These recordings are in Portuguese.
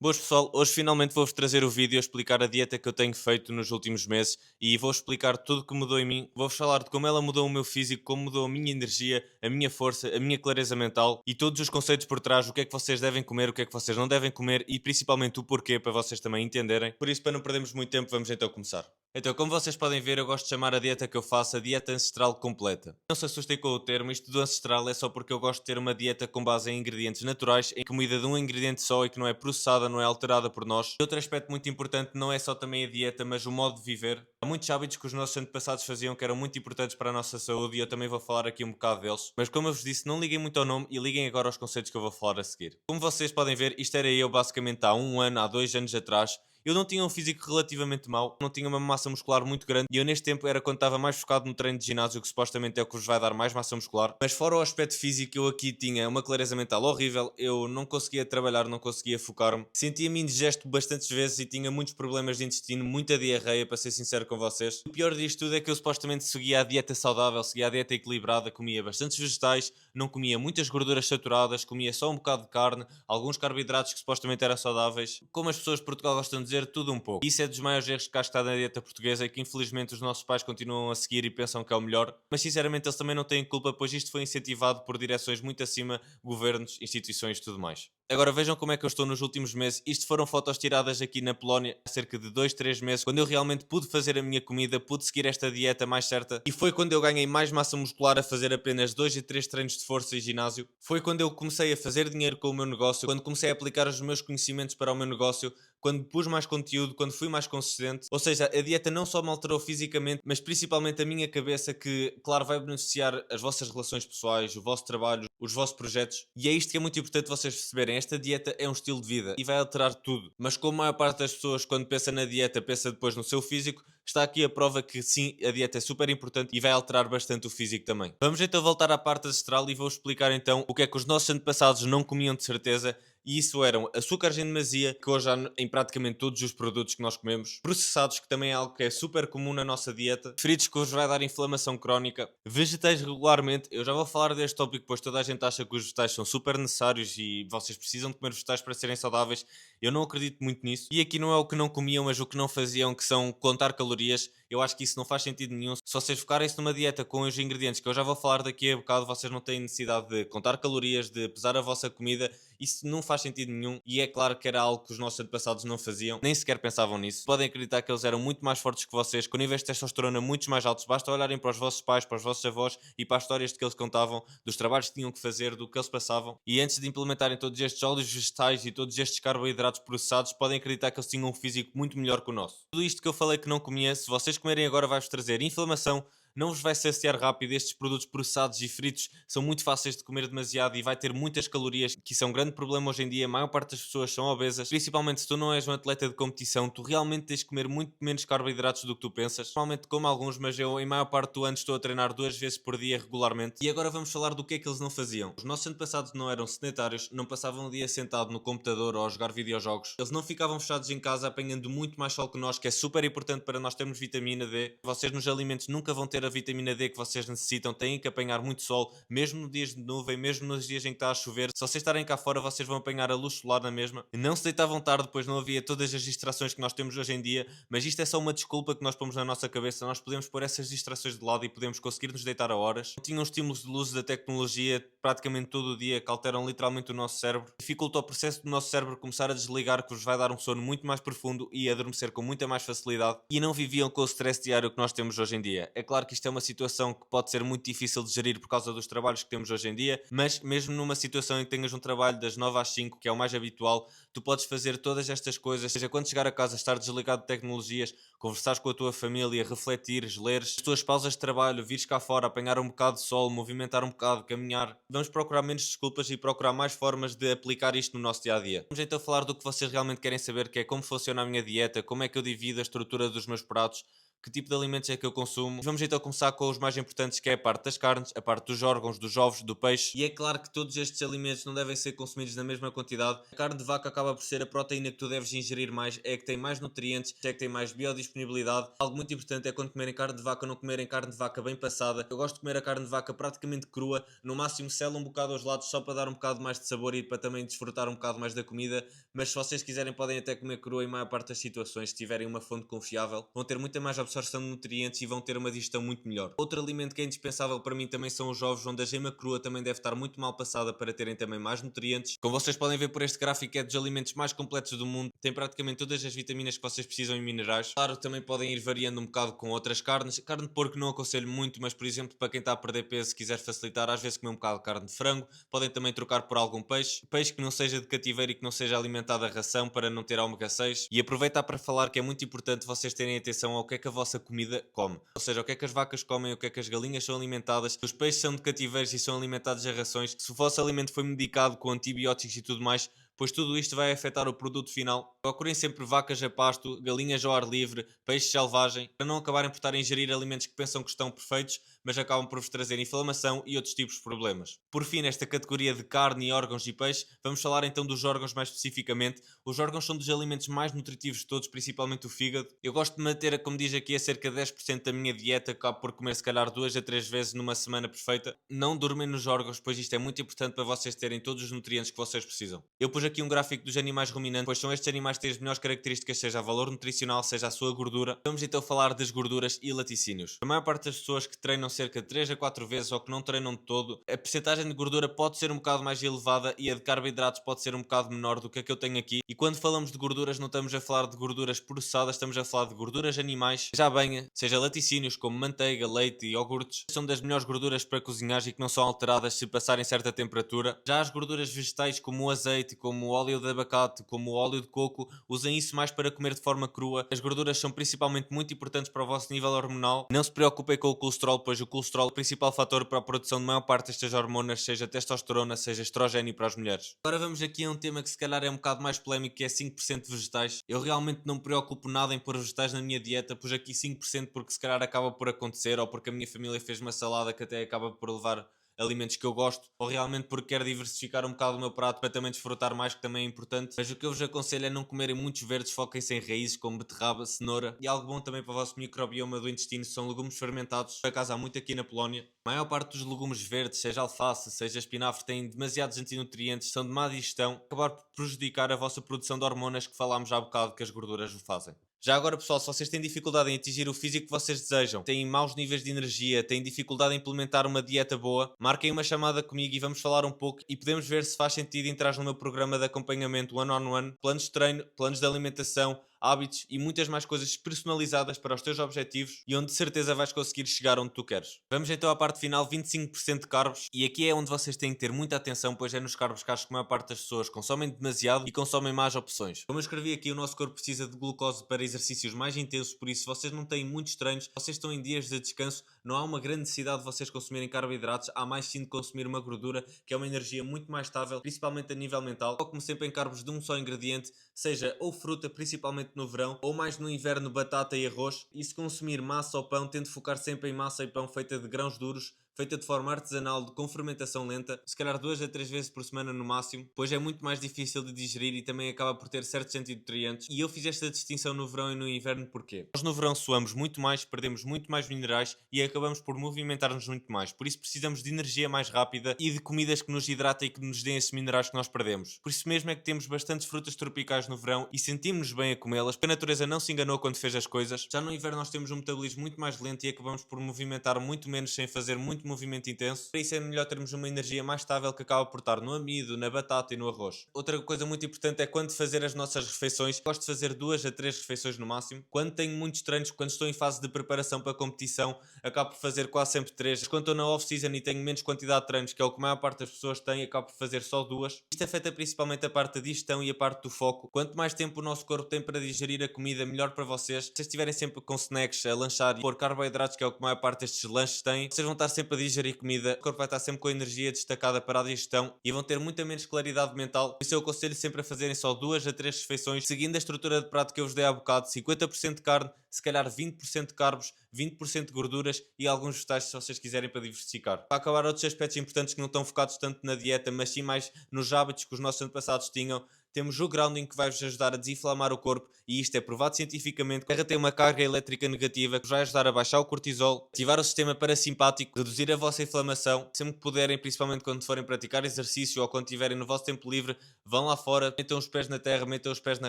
Boas pessoal, hoje finalmente vou-vos trazer o vídeo a explicar a dieta que eu tenho feito nos últimos meses e vou explicar tudo o que mudou em mim. Vou-vos falar de como ela mudou o meu físico, como mudou a minha energia, a minha força, a minha clareza mental e todos os conceitos por trás, o que é que vocês devem comer, o que é que vocês não devem comer e principalmente o porquê para vocês também entenderem. Por isso, para não perdermos muito tempo, vamos então começar. Então, como vocês podem ver, eu gosto de chamar a dieta que eu faço a dieta ancestral completa. Não se assustem com o termo, isto do ancestral é só porque eu gosto de ter uma dieta com base em ingredientes naturais, em comida de um ingrediente só e que não é processada, não é alterada por nós. Outro aspecto muito importante não é só também a dieta, mas o modo de viver. Há muitos hábitos que os nossos antepassados faziam que eram muito importantes para a nossa saúde e eu também vou falar aqui um bocado deles. Mas como eu vos disse, não liguem muito ao nome e liguem agora aos conceitos que eu vou falar a seguir. Como vocês podem ver, isto era eu basicamente há um ano, há 2 anos atrás. Eu não tinha um físico relativamente mau, não tinha uma massa muscular muito grande e eu neste tempo era quando estava mais focado no treino de ginásio, que supostamente é o que vos vai dar mais massa muscular. Mas fora o aspecto físico, eu aqui tinha uma clareza mental horrível, eu não conseguia trabalhar, não conseguia focar-me, sentia-me indigesto bastantes vezes e tinha muitos problemas de intestino, muita diarreia, para ser sincero com vocês. O pior disto tudo é que eu supostamente seguia a dieta saudável, seguia a dieta equilibrada, comia bastantes vegetais, não comia muitas gorduras saturadas, comia só um bocado de carne, alguns carboidratos que supostamente eram saudáveis. Como as pessoas de Portugal gostam de dizer, tudo um pouco. Isso é dos maiores erros que cá está na dieta portuguesa e que infelizmente os nossos pais continuam a seguir e pensam que é o melhor. Mas sinceramente eles também não têm culpa, pois isto foi incentivado por direções muito acima, governos, instituições e tudo mais. Agora vejam como é que eu estou nos últimos meses. Isto foram fotos tiradas aqui na Polónia há cerca de 2 3 meses, quando eu realmente pude fazer a minha comida, pude seguir esta dieta mais certa e foi quando eu ganhei mais massa muscular a fazer apenas 2 e 3 treinos de força e ginásio. Foi quando eu comecei a fazer dinheiro com o meu negócio, quando comecei a aplicar os meus conhecimentos para o meu negócio, quando pus mais conteúdo, quando fui mais consistente. Ou seja, a dieta não só me alterou fisicamente, mas principalmente a minha cabeça, que, claro, vai beneficiar as vossas relações pessoais, o vosso trabalho, os vossos projetos. E é isto que é muito importante vocês perceberem. Esta dieta é um estilo de vida e vai alterar tudo. Mas como a maior parte das pessoas, quando pensa na dieta, pensa depois no seu físico, está aqui a prova que sim, a dieta é super importante e vai alterar bastante o físico também. Vamos então voltar à parte ancestral e vou explicar então o que é que os nossos antepassados não comiam de certeza, e isso eram açúcares em demasia, que hoje há em praticamente todos os produtos que nós comemos, processados, que também é algo que é super comum na nossa dieta, fritos que vos vai dar inflamação crónica, vegetais regularmente. Eu já vou falar deste tópico, pois toda a gente acha que os vegetais são super necessários e vocês precisam de comer vegetais para serem saudáveis. Eu não acredito muito nisso. E aqui não é o que não comiam, mas o que não faziam, que são contar calorias. Eu acho que isso não faz sentido nenhum. Se vocês focarem-se numa dieta com os ingredientes que eu já vou falar daqui a bocado, vocês não têm necessidade de contar calorias, de pesar a vossa comida. Isso não faz sentido nenhum e é claro que era algo que os nossos antepassados não faziam, nem sequer pensavam nisso. Podem acreditar que eles eram muito mais fortes que vocês, com níveis de testosterona muito mais altos. Basta olharem para os vossos pais, para os vossos avós e para as histórias de que eles contavam, dos trabalhos que tinham que fazer, do que eles passavam. E antes de implementarem todos estes óleos vegetais e todos estes carboidratos processados, podem acreditar que eles tinham um físico muito melhor que o nosso. Tudo isto que eu falei que não comia, se vocês comerem agora vai-vos trazer inflamação, não vos vai saciar rápido. Estes produtos processados e fritos são muito fáceis de comer demasiado e vai ter muitas calorias, que isso é um grande problema hoje em dia. A maior parte das pessoas são obesas, principalmente se tu não és um atleta de competição, tu realmente tens de comer muito menos carboidratos do que tu pensas. Normalmente como alguns, mas eu em maior parte do ano estou a treinar 2 vezes por dia regularmente. E agora vamos falar do que é que eles não faziam. Os nossos antepassados não eram sedentários, não passavam o dia sentado no computador ou a jogar videojogos. Eles não ficavam fechados em casa apanhando muito mais sol que nós, que é super importante para nós termos vitamina D. Vocês nos alimentos nunca vão ter a vitamina D que vocês necessitam, têm que apanhar muito sol, mesmo nos dias de nuvem, mesmo nos dias em que está a chover. Se vocês estarem cá fora, vocês vão apanhar a luz solar na mesma. Não se deitavam tarde, pois não havia todas as distrações que nós temos hoje em dia, mas isto é só uma desculpa que nós pomos na nossa cabeça. Nós podemos pôr essas distrações de lado e podemos conseguir nos deitar a horas. Não tinham estímulos de luz da tecnologia praticamente todo o dia que alteram literalmente o nosso cérebro. Dificulta o processo do nosso cérebro começar a desligar, que vos vai dar um sono muito mais profundo e adormecer com muita mais facilidade. E não viviam com o stress diário que nós temos hoje em dia. É claro que isto é uma situação que pode ser muito difícil de gerir por causa dos trabalhos que temos hoje em dia, mas mesmo numa situação em que tenhas um trabalho das 9 às 5, que é o mais habitual, tu podes fazer todas estas coisas, seja quando chegar a casa, estar desligado de tecnologias, conversares com a tua família, refletires, leres, as tuas pausas de trabalho, vires cá fora, apanhar um bocado de sol, movimentar um bocado, caminhar. Vamos procurar menos desculpas e procurar mais formas de aplicar isto no nosso dia a dia. Vamos então falar do que vocês realmente querem saber, que é como funciona a minha dieta, como é que eu divido a estrutura dos meus pratos, que tipo de alimentos é que eu consumo. Vamos então começar com os mais importantes, que é a parte das carnes, a parte dos órgãos, dos ovos, do peixe. E é claro que todos estes alimentos não devem ser consumidos na mesma quantidade. A carne de vaca acaba por ser a proteína que tu deves ingerir mais, é a que tem mais nutrientes, é a que tem mais biodisponibilidade. Algo muito importante é quando comerem carne de vaca, não comerem carne de vaca bem passada. Eu gosto de comer a carne de vaca praticamente crua, no máximo sela um bocado aos lados só para dar um bocado mais de sabor e para também desfrutar um bocado mais da comida, mas se vocês quiserem podem até comer crua em maior parte das situações, se tiverem uma fonte confiável, vão ter muita mais absorção de nutrientes e vão ter uma digestão muito melhor. Outro alimento que é indispensável para mim também são os ovos, onde a gema crua também deve estar muito mal passada para terem também mais nutrientes. Como vocês podem ver por este gráfico, é dos alimentos mais completos do mundo, tem praticamente todas as vitaminas que vocês precisam e minerais. Claro, também podem ir variando um bocado com outras carnes. Carne de porco não aconselho muito, mas por exemplo, para quem está a perder peso, se quiser facilitar, às vezes comer um bocado de carne de frango, podem também trocar por algum peixe. Peixe que não seja de cativeiro e que não seja alimentado a ração para não ter ômega 6. E aproveitar para falar que é muito importante vocês terem atenção ao que é que a vossa comida come. Ou seja, o que é que as vacas comem, o que é que as galinhas são alimentadas. Se os peixes são de cativeiros e são alimentados a rações, se o vosso alimento foi medicado com antibióticos e tudo mais, pois tudo isto vai afetar o produto final. Procurem sempre vacas a pasto, galinhas ao ar livre, peixe selvagem, para não acabarem por estar a ingerir alimentos que pensam que estão perfeitos, mas acabam por vos trazer inflamação e outros tipos de problemas. Por fim, nesta categoria de carne, órgãos e peixe, vamos falar então dos órgãos mais especificamente. Os órgãos são dos alimentos mais nutritivos de todos, principalmente o fígado. Eu gosto de manter, como diz aqui, a cerca de 10% da minha dieta, acabo por comer se calhar 2 a 3 vezes numa semana perfeita. Não dormem nos órgãos, pois isto é muito importante para vocês terem todos os nutrientes que vocês precisam. Eu pus aqui um gráfico dos animais ruminantes, pois são estes animais que têm as melhores características, seja a valor nutricional, seja a sua gordura. Vamos então falar das gorduras e laticínios. A maior parte das pessoas que treinam cerca de 3 a 4 vezes ou que não treinam de todo, a percentagem de gordura pode ser um bocado mais elevada e a de carboidratos pode ser um bocado menor do que a que eu tenho aqui. E quando falamos de gorduras, não estamos a falar de gorduras processadas, estamos a falar de gorduras animais, já bem, seja laticínios como manteiga, leite e iogurtes, são das melhores gorduras para cozinhar e que não são alteradas se passarem certa temperatura. Já as gorduras vegetais como o azeite, como o óleo de abacate, como o óleo de coco, usem isso mais para comer de forma crua. As gorduras são principalmente muito importantes para o vosso nível hormonal. Não se preocupem com o colesterol, pois o colesterol é o principal fator para a produção de maior parte destas hormonas, seja testosterona, seja estrogênio para as mulheres. Agora vamos aqui a um tema que se calhar é um bocado mais polémico, que é 5% vegetais. Eu realmente não me preocupo nada em pôr vegetais na minha dieta, pus aqui 5% porque se calhar acaba por acontecer, ou porque a minha família fez uma salada que até acaba por levar alimentos que eu gosto, ou realmente porque quero diversificar um bocado o meu prato para também desfrutar mais, que também é importante. Mas o que eu vos aconselho é não comerem muitos verdes, foquem-se em raízes como beterraba, cenoura, e algo bom também para o vosso microbioma do intestino são legumes fermentados. Por acaso há muito aqui na Polónia. A maior parte dos legumes verdes, seja alface, seja espinafre, têm demasiados antinutrientes, são de má digestão, acabar por prejudicar a vossa produção de hormonas que falámos há bocado que as gorduras o fazem. Já agora, pessoal, se vocês têm dificuldade em atingir o físico que vocês desejam, têm maus níveis de energia, têm dificuldade em implementar uma dieta boa, marquem uma chamada comigo e vamos falar um pouco e podemos ver se faz sentido entrar no meu programa de acompanhamento one-on-one, planos de treino, planos de alimentação, hábitos e muitas mais coisas personalizadas para os teus objetivos e onde de certeza vais conseguir chegar onde tu queres. Vamos então à parte final, 25% de carbos, e aqui é onde vocês têm que ter muita atenção, pois é nos carbos que acho que a maior parte das pessoas consomem demasiado e consomem más opções. Como eu escrevi aqui, o nosso corpo precisa de glucose para exercícios mais intensos, por isso se vocês não têm muitos treinos, vocês estão em dias de descanso, não há uma grande necessidade de vocês consumirem carboidratos, há mais sim de consumir uma gordura, que é uma energia muito mais estável, principalmente a nível mental. Foco-me sempre em carbos de um só ingrediente, seja ou fruta, principalmente no verão, ou mais no inverno, batata e arroz. E se consumir massa ou pão, tento focar sempre em massa e pão feita de grãos duros, feita de forma artesanal, com fermentação lenta, se calhar 2 a 3 vezes por semana no máximo, pois é muito mais difícil de digerir e também acaba por ter certos antinutrientes. E eu fiz esta distinção no verão e no inverno porquê? Nós no verão suamos muito mais, perdemos muito mais minerais e acabamos por movimentar-nos muito mais, por isso precisamos de energia mais rápida e de comidas que nos hidratem e que nos deem esses minerais que nós perdemos. Por isso mesmo é que temos bastantes frutas tropicais no verão e sentimos-nos bem a comê-las, porque a natureza não se enganou quando fez as coisas. Já no inverno nós temos um metabolismo muito mais lento e acabamos por movimentar muito menos sem fazer muito movimento intenso. Para isso é melhor termos uma energia mais estável que acaba por estar no amido, na batata e no arroz. Outra coisa muito importante é quando fazer as nossas refeições. Gosto de fazer 2 a 3 refeições no máximo. Quando tenho muitos treinos, quando estou em fase de preparação para a competição, acabo por fazer quase sempre 3. Quando estou na off-season e tenho menos quantidade de treinos, que é o que a maior parte das pessoas tem, acabo por fazer só 2. Isto afeta principalmente a parte da digestão e a parte do foco. Quanto mais tempo o nosso corpo tem para digerir a comida, melhor para vocês. Se vocês estiverem sempre com snacks a lanchar e pôr carboidratos, que é o que a maior parte destes lanches têm, vocês vão estar sempre a digerir comida, o corpo vai estar sempre com a energia destacada para a digestão e vão ter muita menos claridade mental. Por isso eu aconselho sempre a fazerem só 2 a 3 refeições, seguindo a estrutura de prato que eu vos dei há bocado: 50% de carne, se calhar 20% de carbos, 20% de gorduras e alguns vegetais se vocês quiserem para diversificar. Para acabar, outros aspectos importantes que não estão focados tanto na dieta, mas sim mais nos hábitos que os nossos antepassados tinham. Temos o grounding, que vai-vos ajudar a desinflamar o corpo, e isto é provado cientificamente. A terra tem uma carga elétrica negativa que vos vai ajudar a baixar o cortisol, ativar o sistema parasimpático, reduzir a vossa inflamação. Sempre que puderem, principalmente quando forem praticar exercício ou quando estiverem no vosso tempo livre, vão lá fora, metam os pés na terra, metam os pés na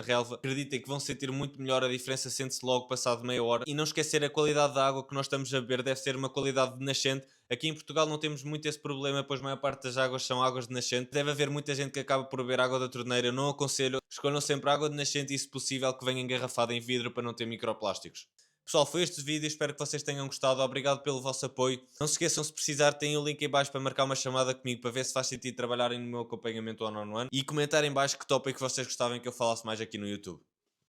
relva. Acreditem que vão sentir muito melhor, a diferença sente-se logo passado meia hora. E não esquecer, a qualidade da água que nós estamos a beber deve ser uma qualidade nascente. Aqui em Portugal não temos muito esse problema, pois a maior parte das águas são águas de nascente. Deve haver muita gente que acaba por beber água da torneira. Eu não aconselho. Escolham sempre água de nascente e, se possível, que venha engarrafada em vidro para não ter microplásticos. Pessoal, foi este vídeo, espero que vocês tenham gostado. Obrigado pelo vosso apoio. Não se esqueçam, se precisar, tem o link em baixo para marcar uma chamada comigo, para ver se faz sentido trabalharem no meu acompanhamento one-on-one, e comentar em baixo que tópico vocês gostavam que eu falasse mais aqui no YouTube.